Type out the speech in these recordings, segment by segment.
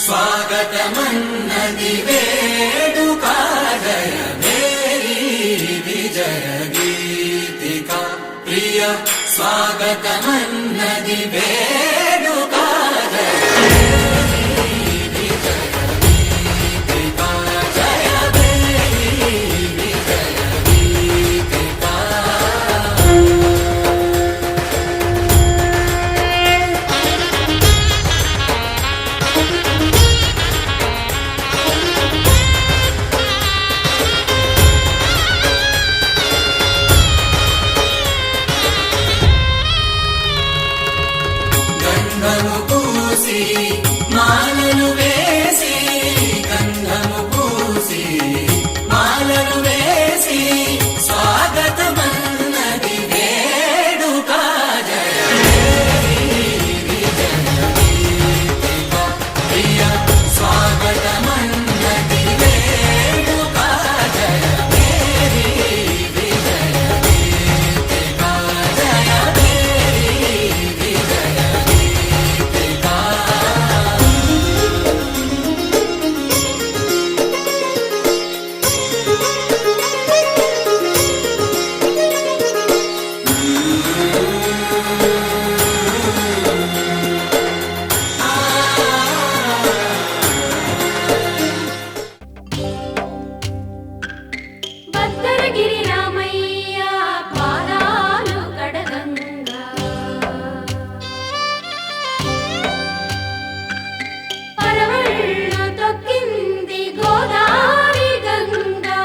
स्वागतमन्नदि वेडुका जय मेरी विजय गीतिका प्रिय स्वागतमन्नदि वेडुका जय మాలలు వేసి గంధము పూసి మాలలు వేసి స్వాగతమన్నది వేడుక జయ విజయ గీతిక ప్రియ స్వాగతమన్నది వేడుక జయ మేరీ విజయ గీతిక జయ మేరీ విజయ గీతిక భద్రగిరి రామయ్య పాదాలు కడగంగా పరవళ్ళు తొక్కింది గోదారి గంగా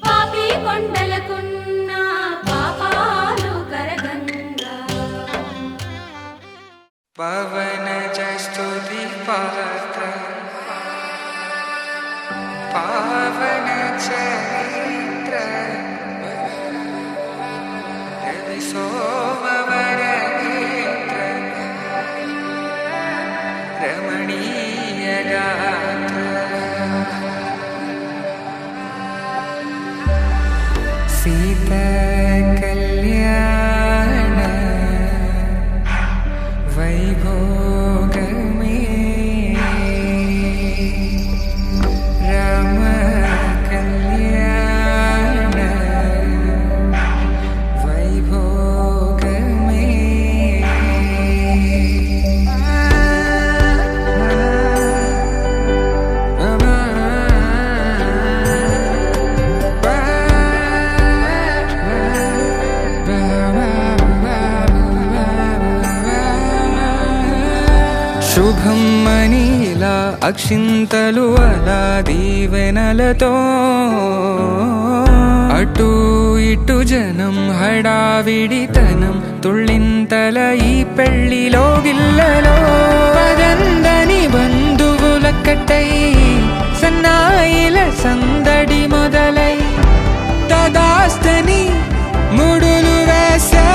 పాపి కొండలకున్న పాపాలు కరగంగా పవన స్తుతి పాత్ర పావన చరిత్ర రవి సోమవర నేత్ర రమణీయ గాత్ర సీత కళ్యాణ వైభోగమే రామ కళ్యాణ వైభోగమే శుభం మనీలా అక్షింతలు అలా దీవెనలతో అటు ఇటు జనం హడావిడితనం తుళ్ళింతల ఈ పెళ్లిలో గిల్లలో పదందని బంధువులక్కటై సన్నాయిల సందడి మొదలై తదాస్తని ముడులు వేసా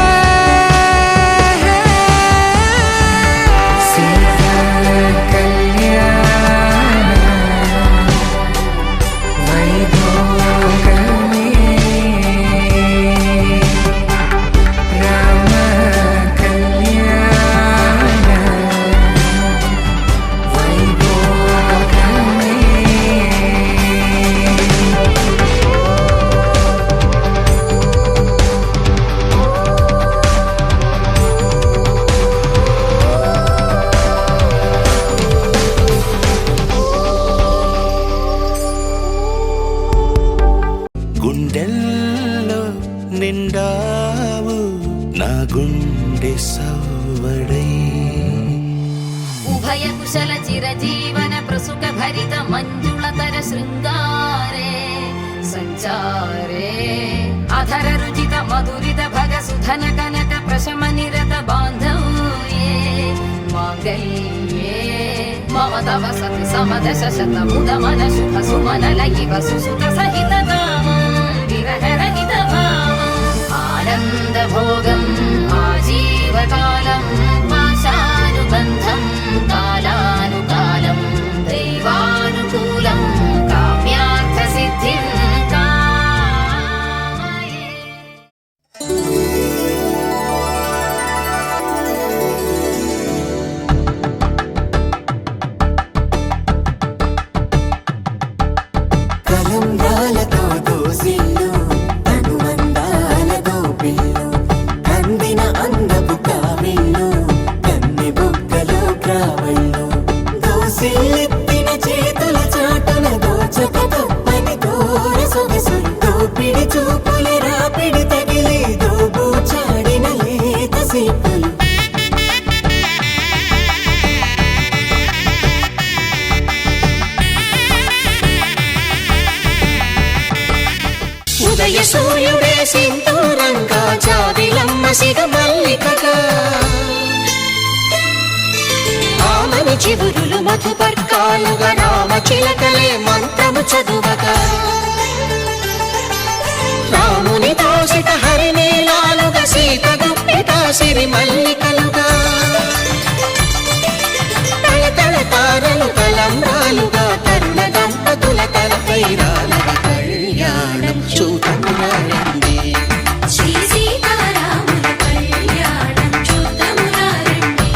గుండెల్లో నిండావు నా గుండె సవ్వడై ఉభయ కుశల చిరజీవన ప్రసుక భరిత మంజుళతర శృంగారే సంచారే అధర రుచిత మధురిత భగ సుధన కనక ప్రశమ నిరత బాంధవ్యే మాంగళ్యే మమ తవ సతి సమదశ శత ముద మన శుభ సుమన లయివ సుసుత సహిత విరహరహిత భావం ఆనంద భోగం ఆజీవకాలం పాశానుబంధం కాలానుకాలం దైవానుకూలం కామ్యార్థ సిద్ధిం కామయే రావళ్ళు దోసిల్లెత్తిన చేతుల చాటున దోచక తప్పని దూర సొగసులు దోపిడి చూపుల రాపిడి తగిలి దోబూచాడిన లేత సీపులు ఉదయ సూర్యుడే సింధూరంగా జాబిలమ్మ సిగ మల్లికగా ఆమని చివురులు మధుపర్కాలుగా రామ చిలకలే మంత్రము చదువగా రాముని దోసిట హరినీలాలుగా సీత గుప్పిట సిరి మల్లికలుగా తల తారలు తలంబ్రాలుగా తరుణ దంపతుల తలపై రాలగా కళ్యాణం చూతమురారండి శ్రీ సీతారాముల కళ్యాణం చూద్దామురా రండి.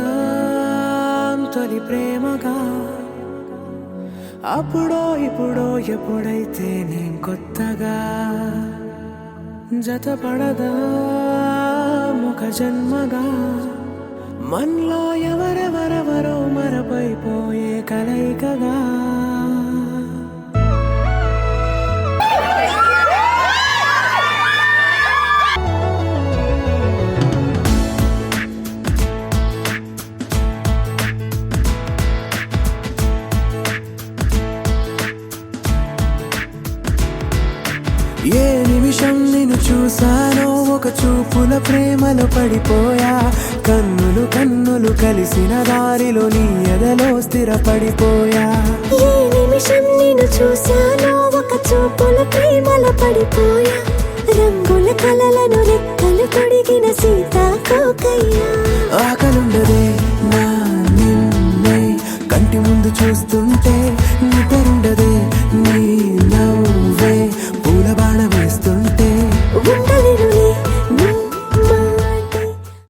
మొదలవుదాం తొలి ప్రేమగా అప్పుడో ఇప్పుడో ఎప్పుడైతే నేను కొత్తగా జతపడదా ఒక జన్మగా మనలో ఎవరెవరెవరో మరపైపోయే కలయికగా ఏ నిమిషం నిన్ను చూసానో ఒక చూపుల ప్రేమలో పడిపోయా కన్నులు కన్నులు కలిసిన దారిలో నీ ఎదలో స్థిరపడిపోయా ఏ నిమిషం నేను చూశానో ఒక చూపుల ప్రేమలో పడిపోయా రంగుల కలలను రెక్కలు తొడిగిన సీతాకోకయ్యా ఆకలుండదే నా నిన్నే కంటి ముందు చూస్తుంటే నిద్రుండదే